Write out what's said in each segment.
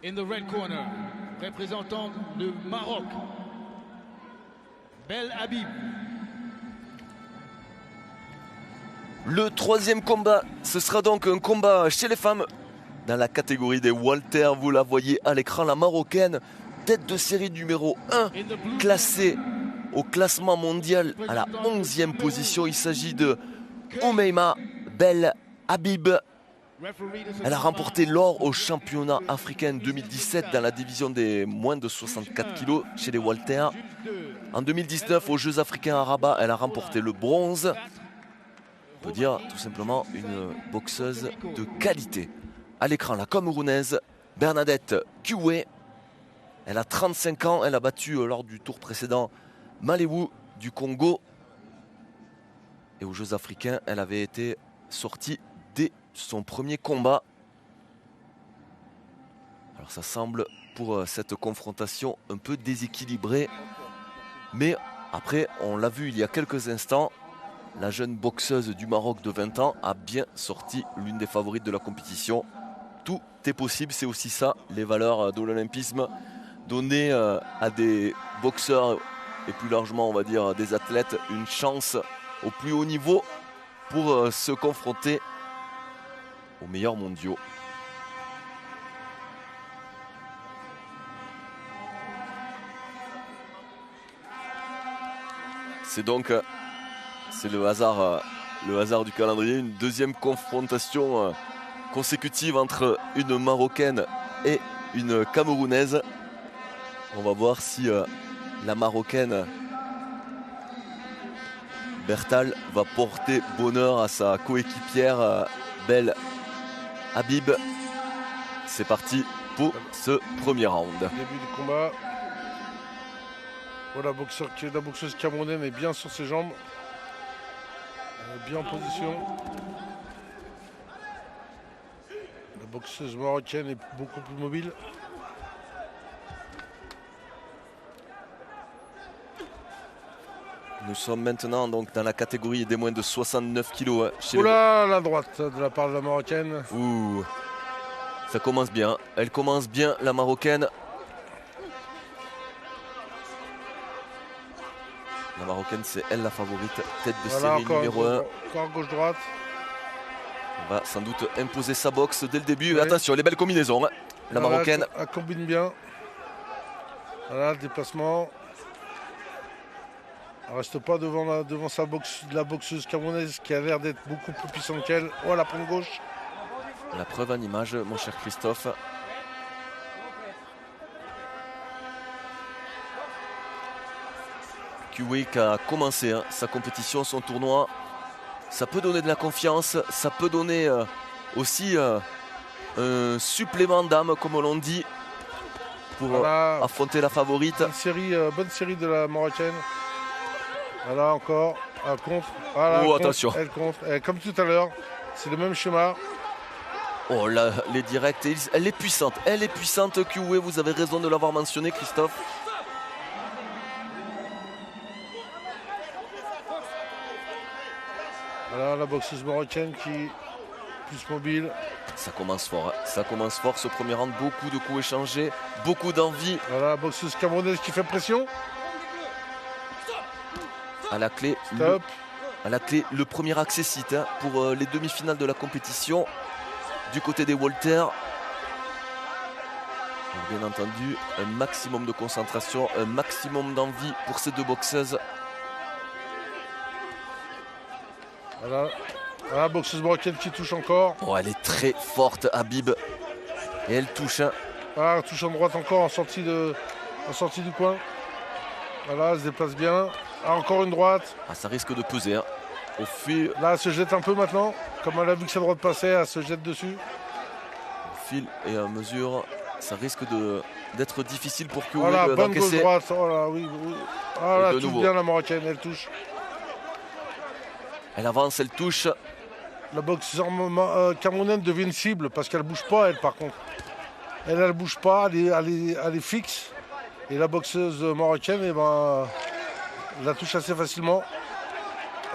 In the red corner, représentant le Maroc, Bel Habib. Le troisième combat, ce sera donc un combat chez les femmes. Dans la catégorie des Walter, vous la voyez à l'écran, la Marocaine, tête de série numéro 1, classée au classement mondial à la 11e position. Il s'agit de Oumeima Bel Habib. Elle a remporté l'or au championnat africain 2017 dans la division des moins de 64 kg chez les Walter. En 2019, aux Jeux africains à Rabat, elle a remporté le bronze. On peut dire tout simplement une boxeuse de qualité. À l'écran, la Camerounaise Bernadette Kioué. Elle a 35 ans, elle a battu lors du tour précédent Malewu du Congo. Et aux Jeux africains, elle avait été sortie dès son premier combat. Alors ça semble pour cette confrontation un peu déséquilibrée. Mais après, on l'a vu il y a quelques instants, la jeune boxeuse du Maroc de 20 ans a bien sorti l'une des favorites de la compétition. Tout est possible, c'est aussi ça, les valeurs de l'olympisme. Donner à des boxeurs et plus largement, on va dire, des athlètes une chance au plus haut niveau pour se confronter aux meilleurs mondiaux. C'est donc le hasard du calendrier, une deuxième confrontation consécutive entre une Marocaine et une Camerounaise. On va voir si la Marocaine Bertal va porter bonheur à sa coéquipière Bel Habib. C'est parti pour ce premier round. Début du combat. Voilà, la boxeuse camerounaise est bien sur ses jambes. Elle est bien en position. La boxeuse marocaine est beaucoup plus mobile. Nous sommes maintenant donc dans la catégorie des moins de 69 kg. Oula, la droite de la part de la Marocaine. Ouh, ça commence bien. Elle commence bien, la Marocaine. La Marocaine, c'est elle la favorite. Tête de série numéro 1. Encore gauche-droite. Elle va sans doute imposer sa boxe dès le début. Oui. Attention, les belles combinaisons. La Marocaine. Elle combine bien. Voilà, le déplacement. Elle reste pas devant la boxeuse camerounaise qui a l'air d'être beaucoup plus puissante qu'elle. Oh, la pointe gauche. La preuve en image, mon cher Christophe. Kioué qui a commencé sa compétition, son tournoi. Ça peut donner de la confiance, ça peut donner aussi un supplément d'âme, comme on l'on dit, pour affronter la favorite. Bonne série de la Marocaine. Voilà, encore un contre. Voilà, oh, attention. Elle contre. Comme tout à l'heure, c'est le même schéma. Oh là, les directs, elle est puissante. Elle est puissante, Kioué, vous avez raison de l'avoir mentionné, Christophe. Voilà, la boxeuse marocaine qui est plus mobile. Ça commence fort, ça commence fort ce premier round. Beaucoup de coups échangés, beaucoup d'envie. Voilà, la boxeuse camerounaise qui fait pression. À la clé, le premier accessite pour les demi-finales de la compétition du côté des Walter. Bien entendu, un maximum de concentration, un maximum d'envie pour ces deux boxeuses. Voilà, la boxeuse marocaine qui touche encore. Oh, elle est très forte, Habib. Et elle touche. Voilà, elle touche en droite encore en sortie du coin. Voilà, elle se déplace bien. Ah, encore une droite. Ah, ça risque de peser. Au fil... Là, elle se jette un peu maintenant. Comme elle a vu que sa droite passait, elle se jette dessus. Au fil et à mesure, ça risque d'être difficile pour que voilà, bonne gauche-droite. Oh là, oui. Voilà, elle touche bien la Marocaine, elle touche. Elle avance, elle touche. La boxeuse camerounaise devient une cible parce qu'elle ne bouge pas, elle, par contre. Elle ne bouge pas, elle est fixe. Et la boxeuse marocaine, eh ben, la touche assez facilement.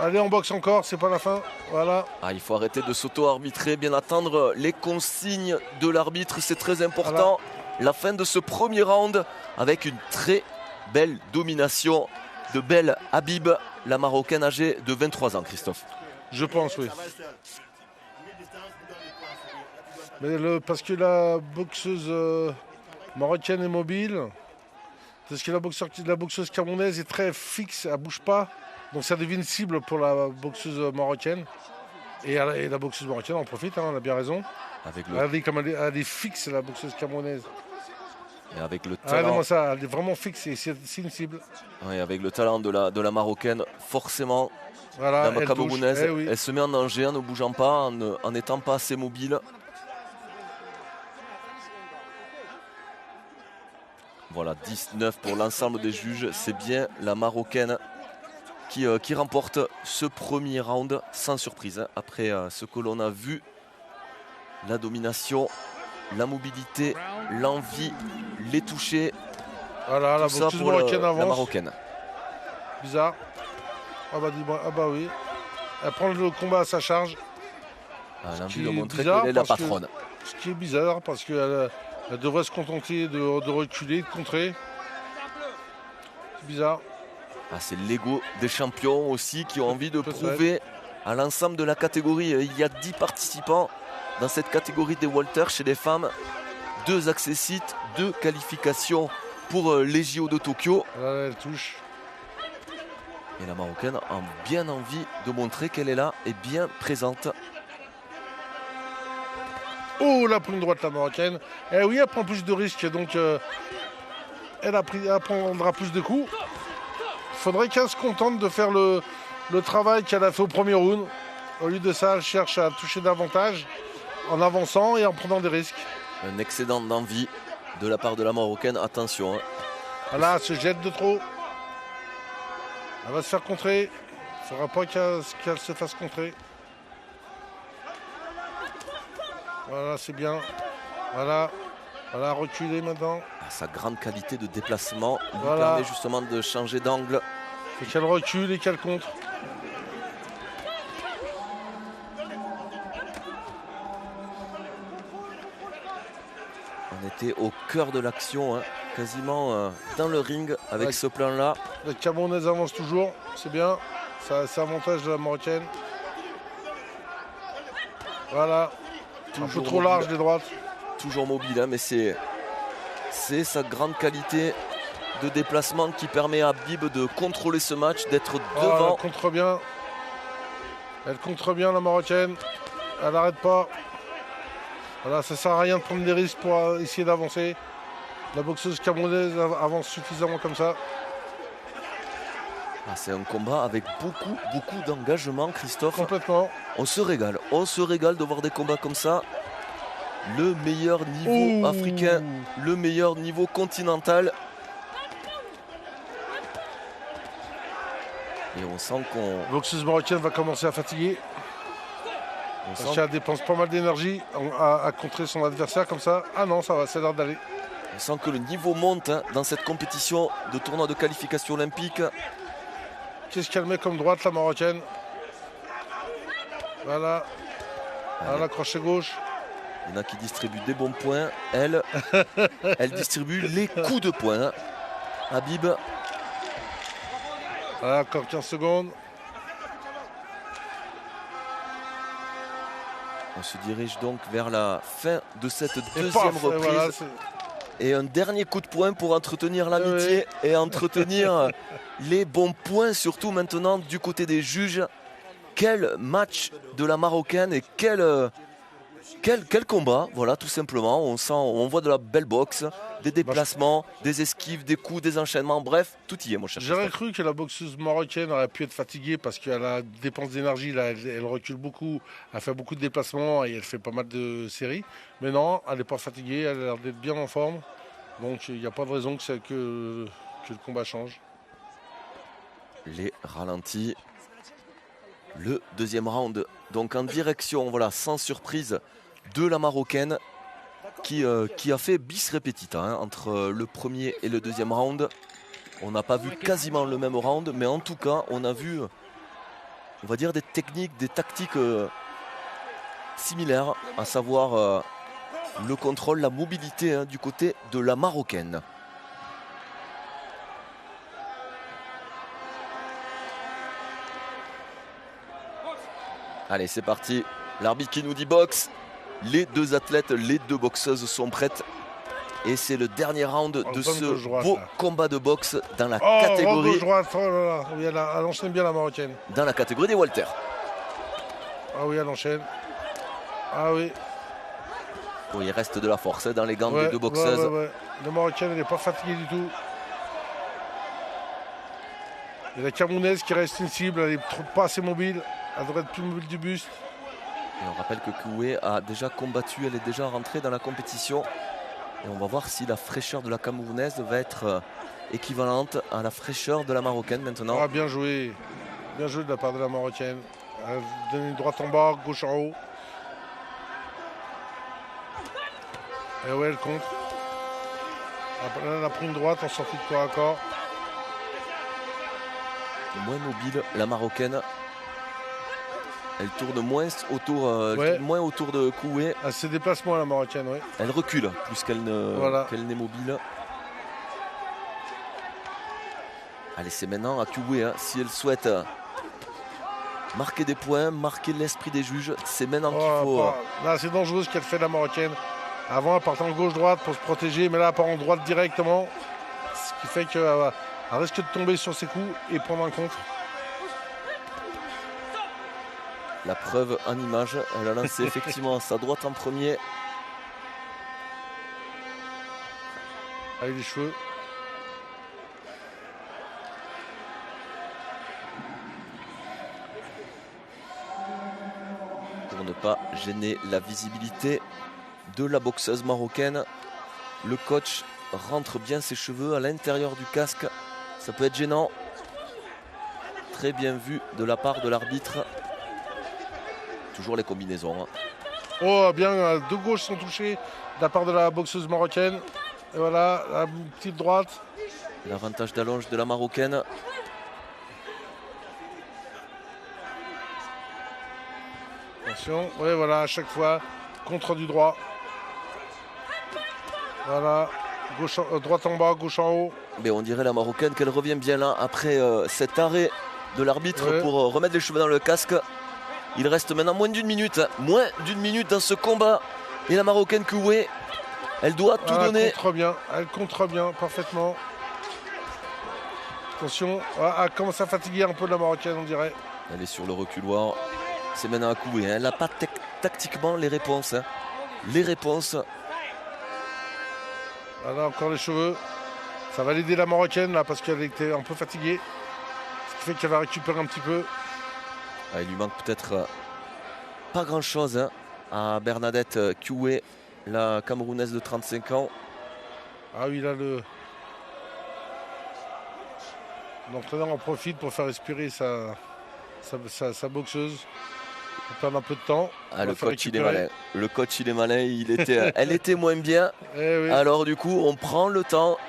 Allez, on boxe encore, c'est pas la fin. Voilà. Ah, il faut arrêter de s'auto-arbitrer, bien attendre les consignes de l'arbitre, c'est très important. la fin de ce premier round avec une très belle domination de Bel Habib, la Marocaine âgée de 23 ans, Christophe. Je pense, oui. Mais parce que la boxeuse marocaine est mobile, parce que la boxeuse camerounaise est très fixe, elle ne bouge pas, donc ça devient une cible pour la boxeuse marocaine. Et la boxeuse marocaine en profite, hein, elle a bien raison. Elle est fixe, la boxeuse camerounaise. Et avec le talent, elle est vraiment fixe et c'est une cible. Oui, avec le talent de la Marocaine, forcément, voilà, la Camerounaise, elle se met en danger en ne bougeant pas, en n'étant pas assez mobile. Voilà, 19 pour l'ensemble des juges. C'est bien la Marocaine qui remporte ce premier round sans surprise. Après ce que l'on a vu, la domination, la mobilité, l'envie, les touchés. Voilà, la boxeuse marocaine avance. La Marocaine. Bizarre. Ah bah oui. Elle prend le combat à sa charge. Elle a envie de montrer qu'elle est la patronne. Ce qui est bizarre parce qu'elle devrait se contenter de reculer, de contrer. C'est bizarre. C'est l'ego des champions aussi qui ont envie de prouver à l'ensemble de la catégorie. Il y a 10 participants dans cette catégorie des Walter chez les femmes. 2 accessites, 2 qualifications pour les JO de Tokyo. Là, elle touche. Et la Marocaine a bien envie de montrer qu'elle est là et bien présente. Oh, la prend droite la Marocaine. Eh oui, elle prend plus de risques, donc elle prendra plus de coups. Il faudrait qu'elle se contente de faire le travail qu'elle a fait au premier round. Au lieu de ça, elle cherche à toucher davantage en avançant et en prenant des risques. Un excédent d'envie de la part de la Marocaine. Attention. Hein. Voilà, elle se jette de trop. Elle va se faire contrer. Il ne faudra pas qu'elle se fasse contrer. Voilà, c'est bien. Voilà, reculer maintenant. Sa grande qualité de déplacement lui permet justement de changer d'angle. Il faut qu'elle recule et qu'elle contre. On était au cœur de l'action, hein, quasiment dans le ring avec ce plan-là. La Camerounaise avance toujours, c'est bien. C'est avantage de la Marocaine. Voilà. Un peu trop large des droites. Toujours mobile, hein, mais c'est sa grande qualité de déplacement qui permet à Habib de contrôler ce match, d'être devant. Elle contre bien la Marocaine. Elle n'arrête pas. Voilà, ça ne sert à rien de prendre des risques pour essayer d'avancer. La boxeuse camerounaise avance suffisamment comme ça. C'est un combat avec beaucoup d'engagement, Christophe. Complètement. On se régale de voir des combats comme ça. Le meilleur niveau africain, le meilleur niveau continental. Et on sent qu'on... La boxeuse marocaine va commencer à fatiguer. Parce qu'elle dépense pas mal d'énergie à contrer son adversaire comme ça. Ah non, ça va, c'est l'heure d'aller. On sent que le niveau monte dans cette compétition de tournoi de qualification olympique. Qu'est-ce qu'elle met comme droite, la Marocaine? Voilà. Voilà, crochet gauche. Il y en a qui distribuent des bons points. Elle distribue les coups de poing. Habib. Voilà, encore 15 secondes. On se dirige donc vers la fin de cette deuxième reprise. Voilà, et un dernier coup de poing pour entretenir l'amitié et entretenir les bons points, surtout maintenant du côté des juges. Quel match de la Marocaine et quel combat, voilà, tout simplement. On voit de la belle boxe, des déplacements, des esquives, des coups, des enchaînements, bref, tout y est, mon cher. J'aurais cru que la boxeuse marocaine aurait pu être fatiguée parce qu'elle a dépense d'énergie, elle recule beaucoup, elle fait beaucoup de déplacements et elle fait pas mal de séries. Mais non, elle n'est pas fatiguée, elle a l'air d'être bien en forme. Donc il n'y a pas de raison que le combat change. Les ralentis. Le deuxième round, donc en direction, voilà, sans surprise, de la Marocaine qui a fait bis repetita entre le premier et le deuxième round. On n'a pas vu quasiment le même round, mais en tout cas, on a vu, on va dire, des techniques, des tactiques similaires, à savoir le contrôle, la mobilité hein, du côté de la Marocaine. Allez, c'est parti. L'arbitre qui nous dit boxe. Les deux athlètes, les deux boxeuses sont prêtes. Et c'est le dernier round de ce beau combat de boxe dans la catégorie. Gauche-droite, oh là là. Oui, elle enchaîne bien la Marocaine. Dans la catégorie des Walter. Ah oui, elle enchaîne. Ah oui. Oh, il reste de la force hein, dans les gants des deux boxeuses. Ouais. La Marocaine, elle n'est pas fatiguée du tout. Et la Camerounaise qui reste une cible, elle n'est pas assez mobile. Elle devrait être plus mobile du buste. Et on rappelle que Koué a déjà combattu, elle est déjà rentrée dans la compétition. Et on va voir si la fraîcheur de la Camerounaise va être équivalente à la fraîcheur de la Marocaine maintenant. Ah, bien joué. Bien joué de la part de la Marocaine. Elle donne une droite en bas, gauche en haut. Et ouais, elle contre. Elle a pris une droite en sortie de corps à corps. Moins mobile, la Marocaine. Elle tourne moins autour de Koué. Elle se déplace moins, la Marocaine, oui. Elle recule plus qu'elle n'est mobile. Allez, c'est maintenant à Koué. Hein. Si elle souhaite marquer des points, marquer l'esprit des juges, c'est maintenant qu'il faut... Là, c'est dangereux ce qu'elle fait, la Marocaine. Avant, elle partait en gauche-droite pour se protéger, mais là, elle part en droite directement. Ce qui fait qu'elle risque de tomber sur ses coups et prendre un contre. La preuve en image, elle a lancé effectivement sa droite en premier. Avec les cheveux. Pour ne pas gêner la visibilité de la boxeuse marocaine, le coach rentre bien ses cheveux à l'intérieur du casque. Ça peut être gênant. Très bien vu de la part de l'arbitre. Toujours les combinaisons. Hein. Oh, bien, deux gauches sont touchées de la part de la boxeuse marocaine. Et voilà, la petite droite. L'avantage d'allonge de la Marocaine. Attention, oui, voilà, à chaque fois, contre du droit. Voilà, droite en bas, gauche en haut. Mais on dirait la Marocaine qu'elle revient bien là après cet arrêt de l'arbitre pour remettre les cheveux dans le casque. Il reste maintenant moins d'une minute. Moins d'une minute dans ce combat. Et la Marocaine Koué, elle doit tout donner. Elle contre bien, parfaitement. Attention, elle commence à fatiguer un peu la Marocaine, on dirait. Elle est sur le reculoir. C'est maintenant à Koué. Elle n'a pas tactiquement les réponses. Hein. Les réponses. Voilà, encore les cheveux. Ça va l'aider la Marocaine là parce qu'elle était un peu fatiguée. Ce qui fait qu'elle va récupérer un petit peu. Il lui manque peut-être pas grand-chose hein, à Bernadette Koué, la Camerounaise de 35 ans. Ah oui, là, l'entraîneur en profite pour faire respirer sa boxeuse. Pour perdre un peu de temps. Le coach, il est malin. Le coach, il est malin. Elle était moins bien. Oui. Alors, du coup, on prend le temps.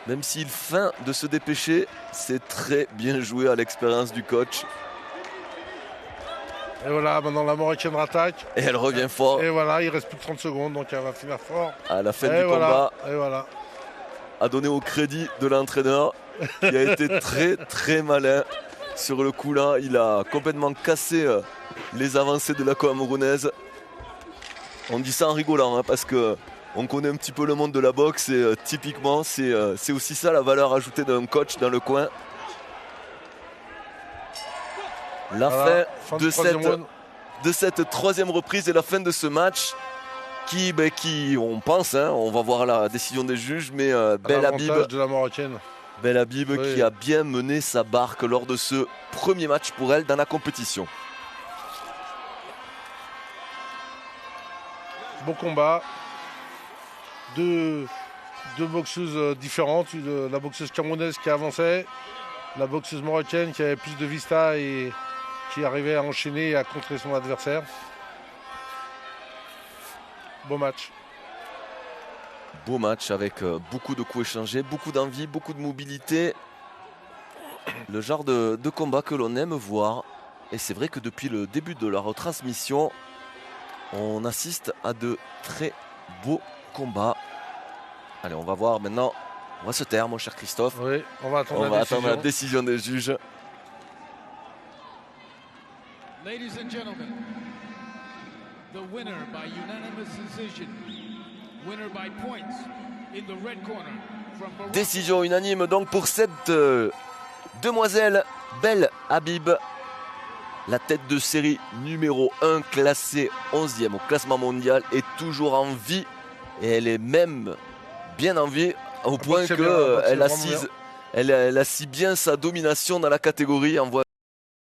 Même s'il feint de se dépêcher, c'est très bien joué à l'expérience du coach. Et voilà, maintenant la Marocaine rattaque. Et elle revient fort. Et voilà, il reste plus de 30 secondes, donc elle va finir fort. À la fin du combat, et voilà. À donner au crédit de l'entraîneur, qui a été très très malin. Sur le coup là, il a complètement cassé les avancées de la Camerounaise. On dit ça en rigolant, hein, parce que on connaît un petit peu le monde de la boxe et typiquement, c'est aussi ça la valeur ajoutée d'un coach dans le coin. La fin de cette troisième reprise et la fin de ce match qui on pense, hein, on va voir la décision des juges, mais Bel Habib, de la Marocaine. Bel Habib qui a bien mené sa barque lors de ce premier match pour elle dans la compétition. Bon combat. Deux boxeuses différentes. La boxeuse camerounaise qui avançait, la boxeuse marocaine qui avait plus de vista et qui arrivait à enchaîner et à contrer son adversaire. Beau match. Beau match avec beaucoup de coups échangés, beaucoup d'envie, beaucoup de mobilité. Le genre de combat que l'on aime voir. Et c'est vrai que depuis le début de la retransmission, on assiste à de très beau combat. Allez, on va voir maintenant. On va se taire, mon cher Christophe. Oui, on va attendre, attendre la décision des juges. Ladies and gentlemen, the winner by unanimous decision, winner by points in the red corner from Morocco. Décision unanime donc pour cette demoiselle Belle Habib. La tête de série numéro 1, classée 11e au classement mondial, est toujours en vie. Et elle est même bien en vie au point qu'elle assise bien sa domination dans la catégorie.